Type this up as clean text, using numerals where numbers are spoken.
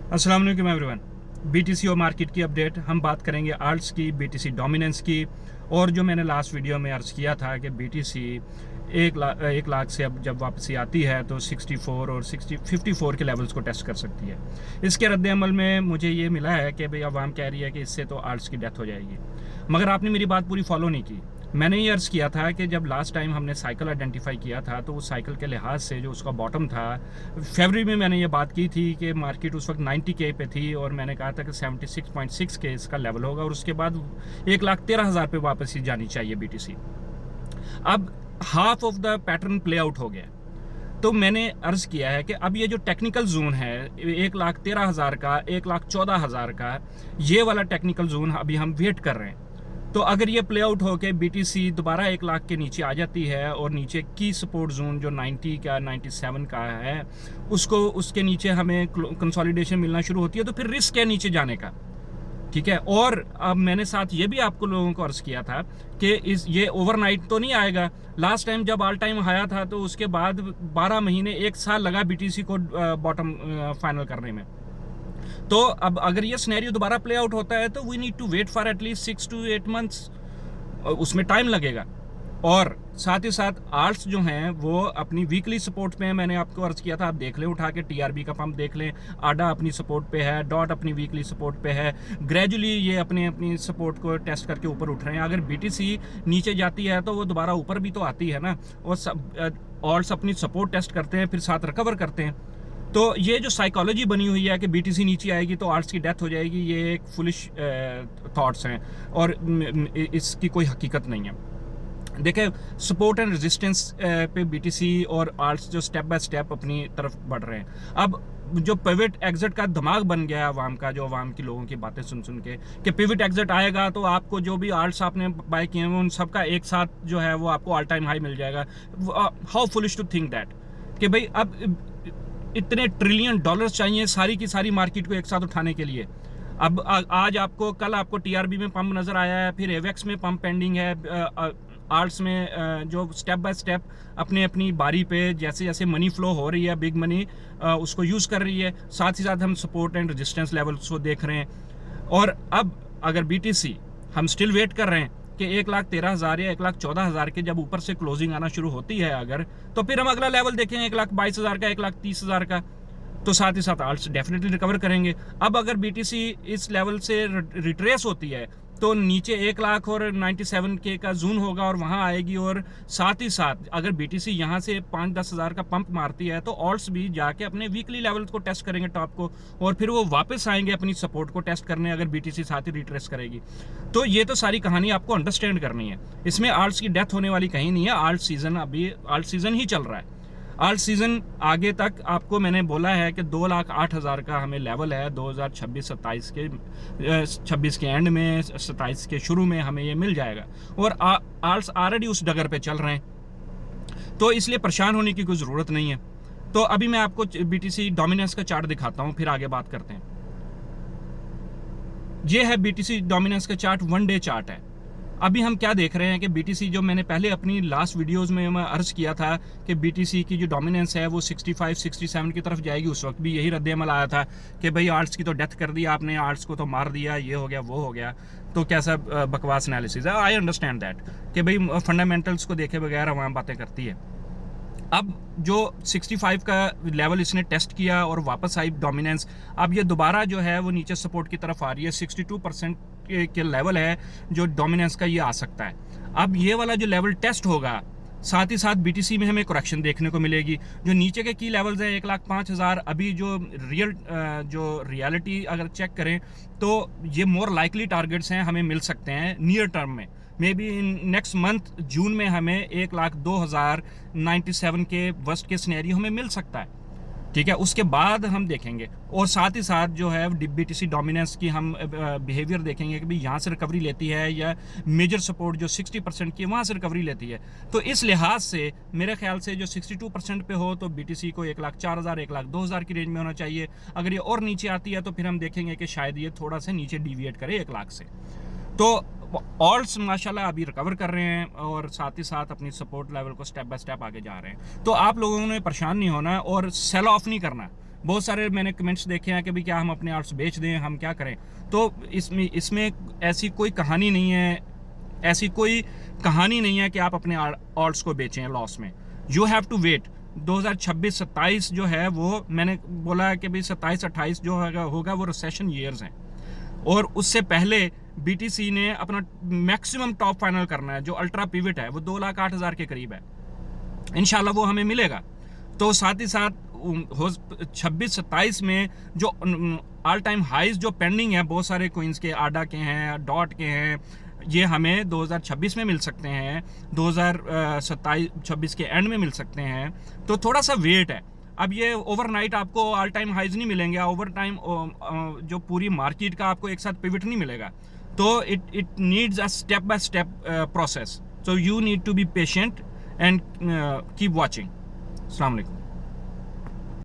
अस्सलाम वालेकुम everyone. BTC और मार्केट की अपडेट हम बात करेंगे आल्ट्स की, बीटीसी डोमिनेंस की। और जो मैंने लास्ट वीडियो में अर्ज़ किया था कि बीटीसी 1 लाख से अब जब वापसी आती है तो 64 और 54 के लेवल्स को टेस्ट कर सकती है। इसके रद्द-ए-अमल में मुझे ये मिला है कि भाई अवाम कह रही है कि इससे तो आल्ट्स की डेथ हो जाएगी, मगर आपने मेरी बात पूरी फॉलो नहीं की। मैंने ये अर्ज़ किया था कि जब लास्ट टाइम हमने साइकिल आइडेंटिफाई किया था तो उस साइकिल के लिहाज से जो उसका बॉटम था, फरवरी में मैंने ये बात की थी कि मार्केट उस वक्त 90K पे थी और मैंने कहा था कि 76.6K इसका लेवल होगा और उसके बाद 1,13,000 पे वापस ही जानी चाहिए बीटीसी। अब half of the pattern play out हो गया, तो मैंने अर्ज किया है कि अब ये जो टेक्निकल जोन है 1,13,000 का, 1,14,000 का, ये वाला टेक्निकल जोन अभी हम वेट कर रहे हैं। तो अगर ये प्ले आउट होकर बीटीसी दोबारा 1 लाख के नीचे आ जाती है और नीचे की सपोर्ट जोन जो 90 का 97 का है उसके नीचे हमें कंसोलिडेशन मिलना शुरू होती है, तो फिर रिस्क है नीचे जाने का। ठीक है। और अब मैंने साथ ये भी आपको लोगों को अर्ज किया था कि ये ओवरनाइट तो नहीं आएगा। लास्ट टाइम जब ऑल टाइम आया था तो उसके बाद 12 महीने 1 साल लगा बीटीसी को बॉटम फाइनल करने में। तो अब अगर ये सिनेरियो दोबारा प्ले आउट होता है तो we need to wait for at least 6 to 8 months, उसमें टाइम लगेगा। और साथ ही साथ आल्ट्स जो हैं वो अपनी वीकली सपोर्ट पे हैं। मैंने आपको अर्ज किया था, आप देख लें उठा के, टीआरबी का पंप देख लें, आडा अपनी सपोर्ट पे है, डॉट अपनी वीकली सपोर्ट पे है। ग्रेजुअली ये अपनी सपोर्ट को टेस्ट करके ऊपर उठ रहे हैं। अगर बीटीसी नीचे जाती है तो वो दोबारा ऊपर भी तो आती है ना, और आल्ट्स अपनी सपोर्ट टेस्ट करते हैं फिर साथ रिकवर करते हैं। तो ये जो साइकोलॉजी बनी हुई है कि बीटीसी नीचे आएगी तो आल्ट्स की डेथ हो जाएगी, ये एक फुलिश थॉट्स हैं और इसकी कोई हकीकत नहीं है। देखिए, सपोर्ट एंड रेजिस्टेंस पे बीटीसी और आल्ट्स जो स्टेप बाय स्टेप अपनी तरफ बढ़ रहे हैं। अब जो पिवट एग्जिट का दिमाग बन गया है अवाम का, जो अवाम की लोगों की बातें सुन सुन के कि पिवट एग्जिट आएगा तो आपको जो भी आल्ट्स आपने बाय किए हैं उन सबका एक साथ जो है वो आपको ऑल टाइम हाई मिल जाएगा। How foolish to think that कि भाई अब इतने ट्रिलियन डॉलर्स चाहिए सारी की सारी मार्केट को एक साथ उठाने के लिए। अब आज आपको, कल आपको टीआरबी में पंप नजर आया है, फिर एवेक्स में पंप पेंडिंग है, आर्ट्स में जो स्टेप बाय स्टेप अपनी बारी पे जैसे जैसे मनी फ्लो हो रही है, बिग मनी उसको यूज़ कर रही है। साथ ही साथ हम सपोर्ट एंड रेजिस्टेंस लेवल्स को देख रहे हैं। और अब अगर बीटीसी हम स्टिल वेट कर रहे हैं कि 1,13,000 या 1,14,000 के जब ऊपर से क्लोजिंग आना शुरू होती है अगर, तो फिर हम अगला लेवल देखेंगे 1,22,000 का, 1,30,000 का। तो साथ ही साथ आल्ट्स डेफिनेटली रिकवर करेंगे। अब अगर बीटीसी इस लेवल से रिट्रेस होती है तो नीचे 1 लाख और 97K का जोन होगा और वहां आएगी। और साथ ही साथ अगर बीटीसी यहां से 5-10 हज़ार का पंप मारती है तो ऑल्ट्स भी जाके अपने वीकली लेवल को टेस्ट करेंगे टॉप को, और फिर वो वापस आएंगे अपनी सपोर्ट को टेस्ट करने अगर बीटीसी साथ ही रिट्रेस करेगी। तो ये तो सारी कहानी आपको अंडरस्टैंड करनी है। इसमें आल्ट्स की डेथ होने वाली कहीं नहीं है। आल्ट सीजन ही चल रहा है। आल्ट सीजन आगे तक आपको मैंने बोला है कि 2,08,000 का हमें लेवल है 2026-27 के 26 के एंड में, 27 के शुरू में हमें ये मिल जाएगा। और आल्ट्स ऑलरेडी उस डगर पे चल रहे हैं, तो इसलिए परेशान होने की कोई ज़रूरत नहीं है। तो अभी मैं आपको बीटीसी डोमिनेंस का चार्ट दिखाता हूँ, फिर आगे बात करते हैं। ये है बीटीसी डोमिनेंस का चार्ट, 1 डे चार्ट है। अभी हम क्या देख रहे हैं कि बीटीसी, जो मैंने पहले अपनी लास्ट वीडियोस में मैं अर्ज किया था कि बीटीसी की जो डोमिनेंस है वो 65-67 की तरफ जाएगी, उस वक्त भी यही रद्द-ए-अमल आया था कि भाई आर्ट्स की तो डेथ कर दी आपने, आर्ट्स को तो मार दिया, ये हो गया वो हो गया। तो कैसा बकवास एनालिसिस है। आई अंडरस्टैंड दैट कि भाई फंडामेंटल्स को देखे बगैर वहाँ बातें करती है। अब जो 65 का लेवल इसने टेस्ट किया और वापस आई डोमिनेंस, अब ये दोबारा जो है वो नीचे सपोर्ट की तरफ आ रही है। 62% के लेवल है जो डोमिनेंस का, ये आ सकता है। अब ये वाला जो लेवल टेस्ट होगा, साथ ही साथ बीटीसी में हमें करेक्शन देखने को मिलेगी। जो नीचे के की लेवल्स हैं 1,05,000, अभी जो रियलिटी अगर चेक करें तो ये मोर लाइकली टारगेट्स हैं, हमें मिल सकते हैं नियर टर्म में। Maybe in next month June में हमें 1,02,097 के वर्स्ट के सिनेरियो हमें मिल सकता है। ठीक है, उसके बाद हम देखेंगे। और साथ ही साथ जो है बीटीसी डोमिनेंस की हम बिहेवियर देखेंगे कि भाई यहाँ से रिकवरी लेती है या मेजर सपोर्ट जो 60% की वहाँ से रिकवरी लेती है। तो इस लिहाज से मेरे ख्याल से जो 62% पे हो तो बीटीसी को 1,04,000, 1,02,000 की रेंज में होना चाहिए। अगर ये और नीचे आती है तो फिर हम देखेंगे कि शायद ये थोड़ा सा नीचे डिविएट करे 1 लाख से। तो ऑल्ट्स माशाल्लाह अभी रिकवर कर रहे हैं और साथ ही साथ अपनी सपोर्ट लेवल को स्टेप बाय स्टेप आगे जा रहे हैं। तो आप लोगों ने परेशान नहीं होना और सेल ऑफ नहीं करना। बहुत सारे मैंने कमेंट्स देखे हैं कि भाई क्या हम अपने आर्ट्स बेच दें, हम क्या करें। तो इसमें ऐसी कोई कहानी नहीं है, ऐसी कोई कहानी नहीं है कि आप अपने आर्ट्स को बेचें लॉस में। You have to wait. 2026-27 जो है वो मैंने बोला है कि भाई 27-28 जो होगा वो रिसेशन ईयर्स हैं, और उससे पहले बीटीसी ने अपना मैक्सिमम टॉप फाइनल करना है। जो अल्ट्रा पिवट है वो 2,08,000 के करीब है, इंशाल्लाह वो हमें मिलेगा। तो साथ ही साथ 26-27 में जो ऑल टाइम हाइज जो पेंडिंग है, बहुत सारे कोइंस के, आडा के हैं, डॉट के हैं, ये हमें 2026 में मिल सकते हैं, 2026 के एंड में मिल सकते हैं। तो थोड़ा सा वेट है। अब ये ओवरनाइट आपको ऑल टाइम हाइज नहीं मिलेंगे, ओवर टाइम जो पूरी मार्केट का आपको एक साथ पिवट नहीं मिलेगा। तो it needs a step by step process. So you need to be patient and keep watching. अस्सलाम वालेकुम।